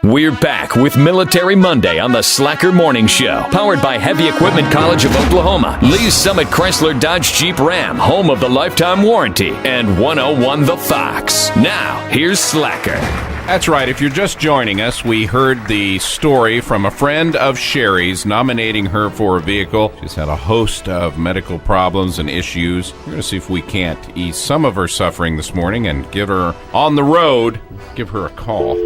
We're back with Military Monday on the Slacker Morning Show. Powered by Heavy Equipment College of Oklahoma, Lee's Summit Chrysler Dodge Jeep Ram, home of the lifetime warranty, and 101 The Fox. Now, here's Slacker. That's right. If you're just joining us, we heard the story from a friend of Sherry's nominating her for a vehicle. She's had a host of medical problems and issues. We're going to see if we can't ease some of her suffering this morning and get her on the road. Give her a call.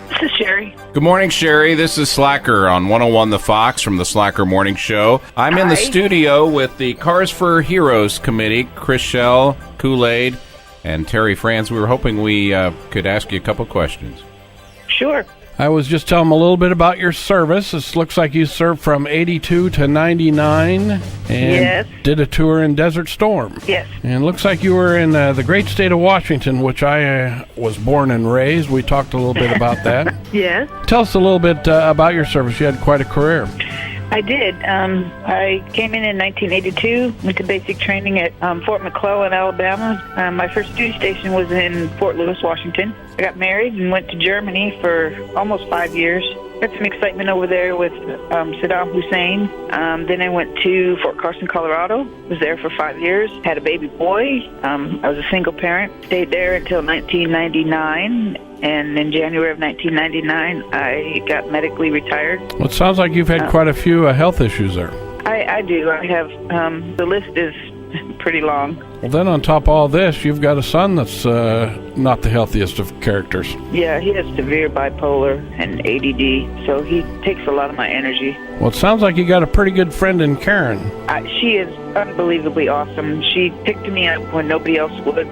This is Sherry. Good morning, Sherry. This is Slacker on 101 The Fox from the Slacker Morning Show. I'm in the studio with the Cars for Heroes Committee, Chris Schell, Kool-Aid, and Terry Franz. We were hoping we could ask you a couple questions. Sure. I was just telling them a little bit about your service. This looks like you served from 82 to 99 and Yes. did a tour in Desert Storm. Yes. And it looks like you were in the great state of Washington, which I was born and raised. We talked a little bit about that. Yes. Tell us a little bit about your service. You had quite a career. I did. I came in 1982, went to basic training at Fort McClellan, Alabama. My first duty station was in Fort Lewis, Washington. I got married and went to Germany for almost 5 years. Had some excitement over there with Saddam Hussein. Then I went to Fort Carlson, Colorado. Was there for 5 years. Had a baby boy. I was a single parent. Stayed there until 1999. And in January of 1999, I got medically retired. Well, it sounds like you've had quite a few health issues there. I do. I have, the list is pretty long. Well, then on top of all this, you've got a son that's not the healthiest of characters. Yeah, he has severe bipolar and ADD, so he takes a lot of my energy. Well, it sounds like you got a pretty good friend in Karen. She is unbelievably awesome. She picked me up when nobody else would,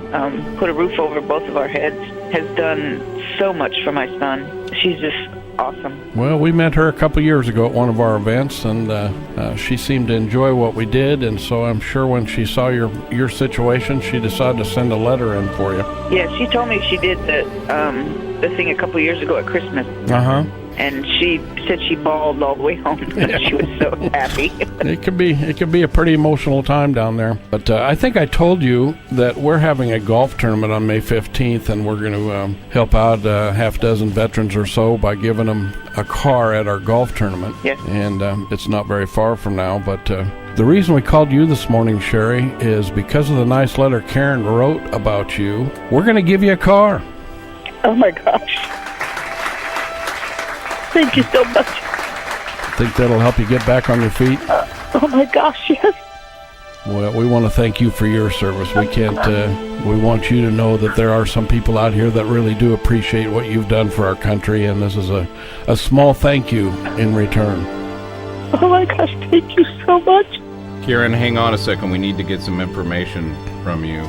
put a roof over both of our heads, has done so much for my son. She's just awesome. Well, we met her a couple years ago at one of our events, and she seemed to enjoy what we did, and so I'm sure when she saw your situation, she decided to send a letter in for you. Yeah, she told me she did the thing a couple years ago at Christmas. Uh-huh. And she said she bawled all the way home. She was so happy. It could be a pretty emotional time down there. But I think I told you that we're having a golf tournament on May 15th, and we're going to help out half dozen veterans or so by giving them a car at our golf tournament. Yes. And it's not very far from now, but the reason we called you this morning, Sherry, is because of the nice letter Karen wrote about you. We're going to give you a car. Oh, my gosh. Thank you so much. Think that'll help you get back on your feet? Oh, my gosh, yes. Well, we want to thank you for your service. We can't. We want you to know that there are some people out here that really do appreciate what you've done for our country, and this is a small thank you in return. Oh, my gosh, thank you so much. Karen, hang on a second. We need to get some information from you.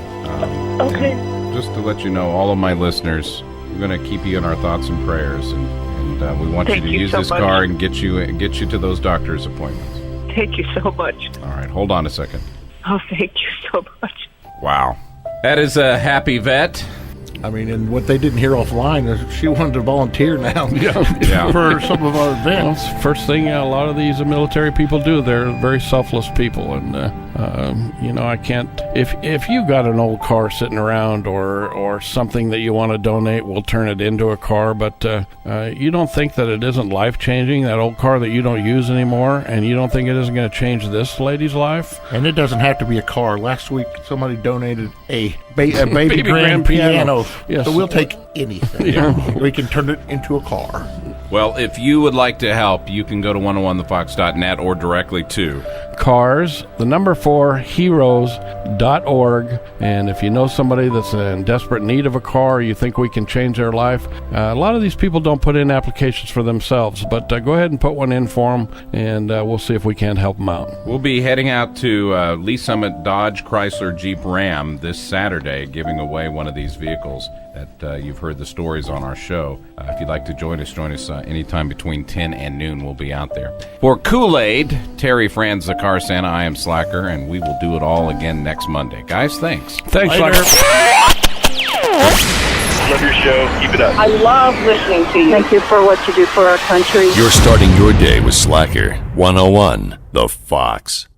Okay. Just to let you know, all of my listeners, we're going to keep you in our thoughts and prayers, and we want you to use this car and get you to those doctor's appointments. Thank you so much. All right, hold on a second. Oh, thank you so much. Wow. That is a happy vet. I mean, and what they didn't hear offline is she wanted to volunteer now for some of our events. Well, first thing a lot of these military people do, they're very selfless people, and I can't. If you got an old car sitting around or something that you want to donate, we'll turn it into a car. But you don't think that it isn't life changing, that old car that you don't use anymore, and you don't think it isn't going to change this lady's life? And it doesn't have to be a car. Last week, somebody donated a baby grand piano. Yes. So we'll take anything. Yeah. We can turn it into a car. Well, if you would like to help, you can go to 101thefox.net or directly to Cars, the number 4, heroes.org. And if you know somebody that's in desperate need of a car, you think we can change their life, a lot of these people don't put in applications for themselves, but go ahead and put one in for them, and we'll see if we can't help them out. We'll be heading out to Lee Summit Dodge Chrysler Jeep Ram this Saturday, giving away one of these vehicles that you've heard the stories on our show. If you'd like to join us anytime between 10 and noon. We'll be out there. For Kool-Aid, Terry Franz, the Car Santa, I am Slacker, and we will do it all again next Monday. Guys, thanks. Thanks, Later. Slacker. Love your show. Keep it up. I love listening to you. Thank you for what you do for our country. You're starting your day with Slacker 101, The Fox.